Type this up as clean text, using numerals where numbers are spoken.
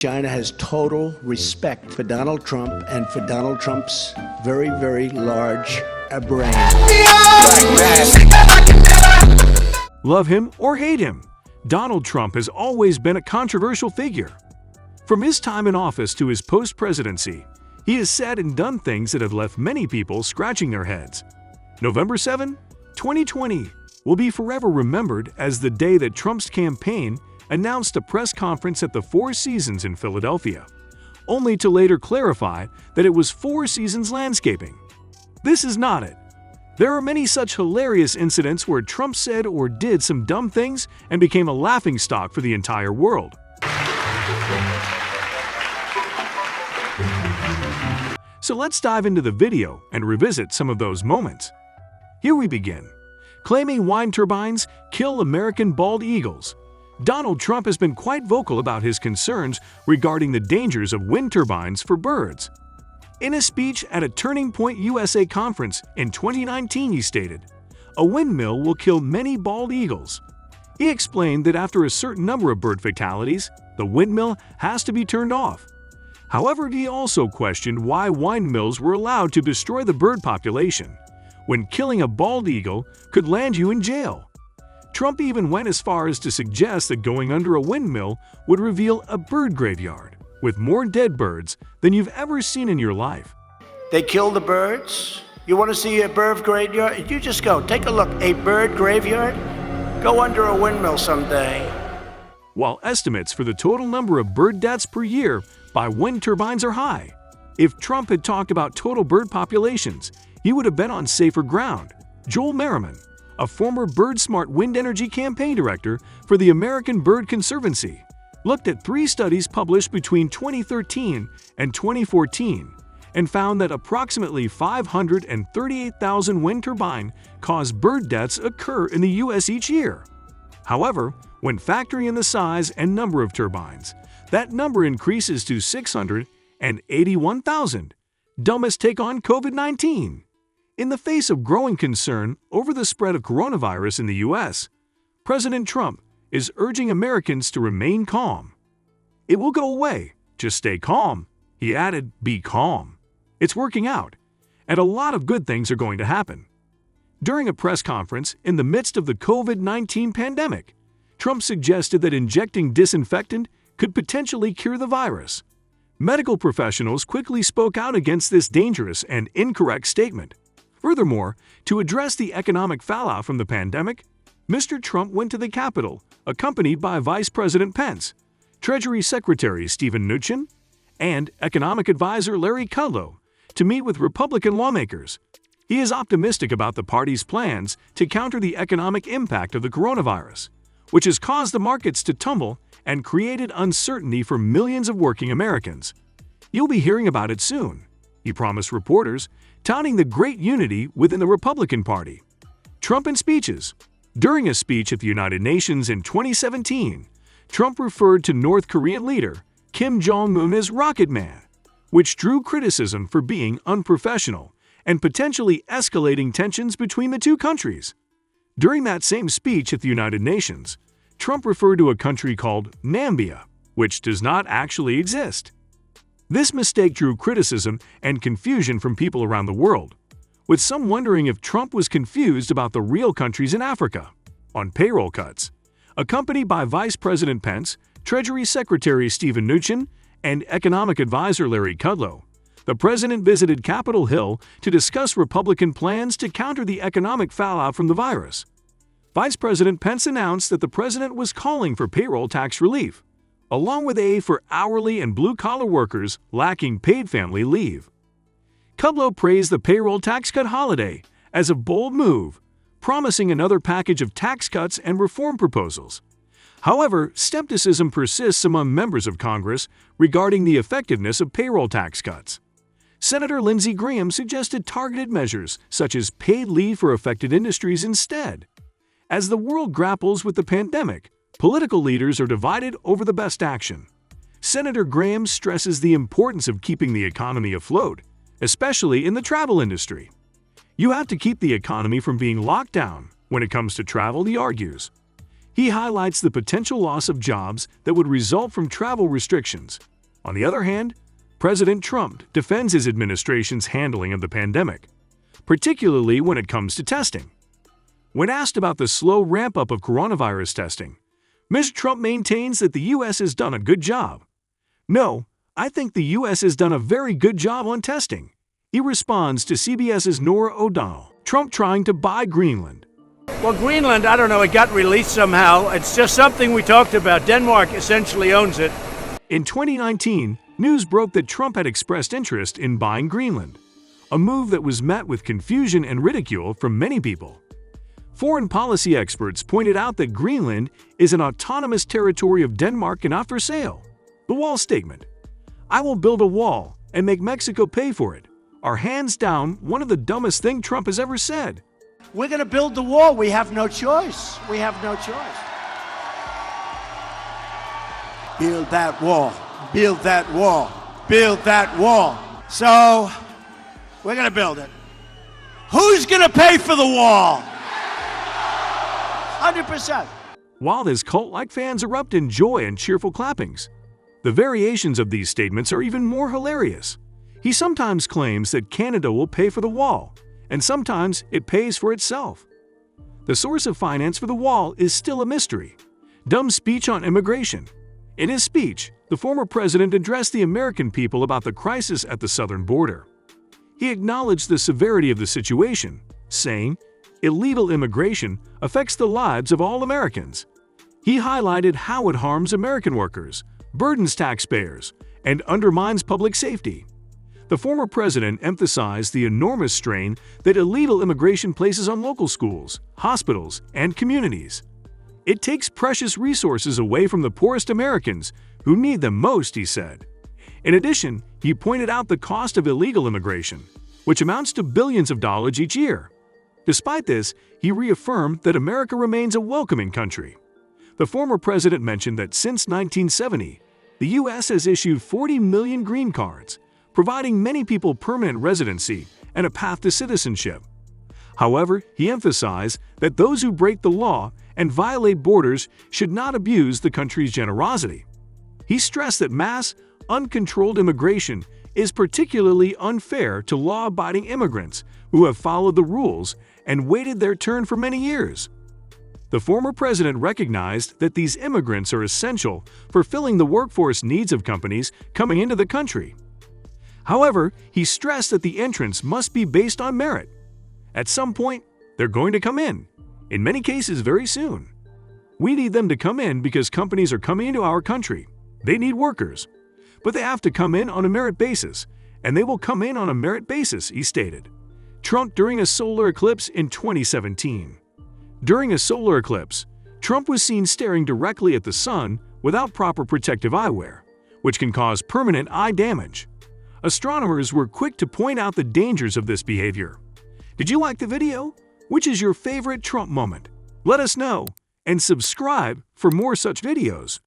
China has total respect for Donald Trump and for Donald Trump's very, very large brain. Love him or hate him, Donald Trump has always been a controversial figure. From his time in office to his post-presidency, he has said and done things that have left many people scratching their heads. November 7, 2020 will be forever remembered as the day that Trump's campaign announced a press conference at the Four Seasons in Philadelphia, only to later clarify that it was Four Seasons Landscaping. This is not it. There are many such hilarious incidents where Trump said or did some dumb things and became a laughingstock for the entire world. So let's dive into the video and revisit some of those moments. Here we begin. Claiming wind turbines kill American bald eagles. Donald Trump has been quite vocal about his concerns regarding the dangers of wind turbines for birds. In a speech at a Turning Point USA conference in 2019, he stated, "A windmill will kill many bald eagles." He explained that after a certain number of bird fatalities, the windmill has to be turned off. However, he also questioned why windmills were allowed to destroy the bird population, when killing a bald eagle could land you in jail. Trump even went as far as to suggest that going under a windmill would reveal a bird graveyard with more dead birds than you've ever seen in your life. They kill the birds. You want to see a bird graveyard? You just go. Take a look. A bird graveyard? Go under a windmill someday. While estimates for the total number of bird deaths per year by wind turbines are high, if Trump had talked about total bird populations, he would have been on safer ground. Joel Merriman, a former BirdSmart wind energy campaign director for the American Bird Conservancy, looked at 3 studies published between 2013 and 2014 and found that approximately 538,000 wind turbine-caused bird deaths occur in the U.S. each year. However, when factoring in the size and number of turbines, that number increases to 681,000. Dumbest take on COVID-19. In the face of growing concern over the spread of coronavirus in the U.S., President Trump is urging Americans to remain calm. "It will go away. Just stay calm." He added, "Be calm. It's working out, and a lot of good things are going to happen." During a press conference in the midst of the COVID-19 pandemic, Trump suggested that injecting disinfectant could potentially cure the virus. Medical professionals quickly spoke out against this dangerous and incorrect statement. Furthermore, to address the economic fallout from the pandemic, Mr. Trump went to the Capitol, accompanied by Vice President Pence, Treasury Secretary Steven Mnuchin, and Economic Advisor Larry Kudlow, to meet with Republican lawmakers. He is optimistic about the party's plans to counter the economic impact of the coronavirus, which has caused the markets to tumble and created uncertainty for millions of working Americans. "You'll be hearing about it soon," he promised reporters, touting the great unity within the Republican Party. Trump and speeches. During a speech at the United Nations in 2017, Trump referred to North Korean leader Kim Jong-un as Rocket Man, which drew criticism for being unprofessional and potentially escalating tensions between the two countries. During that same speech at the United Nations, Trump referred to a country called Nambia, which does not actually exist. This mistake drew criticism and confusion from people around the world, with some wondering if Trump was confused about the real countries in Africa. On payroll cuts, accompanied by Vice President Pence, Treasury Secretary Steven Mnuchin, and Economic Advisor Larry Kudlow, the president visited Capitol Hill to discuss Republican plans to counter the economic fallout from the virus. Vice President Pence announced that the president was calling for payroll tax relief, along with aid for hourly and blue-collar workers lacking paid family leave. Kudlow praised the payroll tax cut holiday as a bold move, promising another package of tax cuts and reform proposals. However, skepticism persists among members of Congress regarding the effectiveness of payroll tax cuts. Senator Lindsey Graham suggested targeted measures such as paid leave for affected industries instead. As the world grapples with the pandemic, political leaders are divided over the best action. Senator Graham stresses the importance of keeping the economy afloat, especially in the travel industry. "You have to keep the economy from being locked down when it comes to travel," he argues. He highlights the potential loss of jobs that would result from travel restrictions. On the other hand, President Trump defends his administration's handling of the pandemic, particularly when it comes to testing. When asked about the slow ramp-up of coronavirus testing, Mr. Trump maintains that the U.S. has done a good job. "No, I think the U.S. has done a very good job on testing," he responds to CBS's Norah O'Donnell. Trump trying to buy Greenland. Well, Greenland, I don't know, it got released somehow. It's just something we talked about. Denmark essentially owns it. In 2019, news broke that Trump had expressed interest in buying Greenland, a move that was met with confusion and ridicule from many people. Foreign policy experts pointed out that Greenland is an autonomous territory of Denmark and not for sale. The wall statement, "I will build a wall and make Mexico pay for it," are hands down one of the dumbest things Trump has ever said. We're going to build the wall. We have no choice. We have no choice. Build that wall. Build that wall. Build that wall. So, we're going to build it. Who's going to pay for the wall? 100%. While his cult-like fans erupt in joy and cheerful clappings, the variations of these statements are even more hilarious. He sometimes claims that Canada will pay for the wall, and sometimes it pays for itself. The source of finance for the wall is still a mystery. Dumb speech on immigration. In his speech, the former president addressed the American people about the crisis at the southern border. He acknowledged the severity of the situation, saying, "Illegal immigration affects the lives of all Americans." He highlighted how it harms American workers, burdens taxpayers, and undermines public safety. The former president emphasized the enormous strain that illegal immigration places on local schools, hospitals, and communities. "It takes precious resources away from the poorest Americans who need them most," he said. In addition, he pointed out the cost of illegal immigration, which amounts to billions of dollars each year. Despite this, he reaffirmed that America remains a welcoming country. The former president mentioned that since 1970, the U.S. has issued 40 million green cards, providing many people permanent residency and a path to citizenship. However, he emphasized that those who break the law and violate borders should not abuse the country's generosity. He stressed that mass, uncontrolled immigration is particularly unfair to law-abiding immigrants who have followed the rules and waited their turn for many years. The former president recognized that these immigrants are essential for filling the workforce needs of companies coming into the country. However, he stressed that the entrance must be based on merit. At some point, they're going to come in many cases very soon. "We need them to come in because companies are coming into our country. They need workers. But they have to come in on a merit basis, and they will come in on a merit basis," he stated. Trump during a solar eclipse in 2017. During a solar eclipse, Trump was seen staring directly at the sun without proper protective eyewear, which can cause permanent eye damage. Astronomers were quick to point out the dangers of this behavior. Did you like the video? Which is your favorite Trump moment? Let us know and subscribe for more such videos.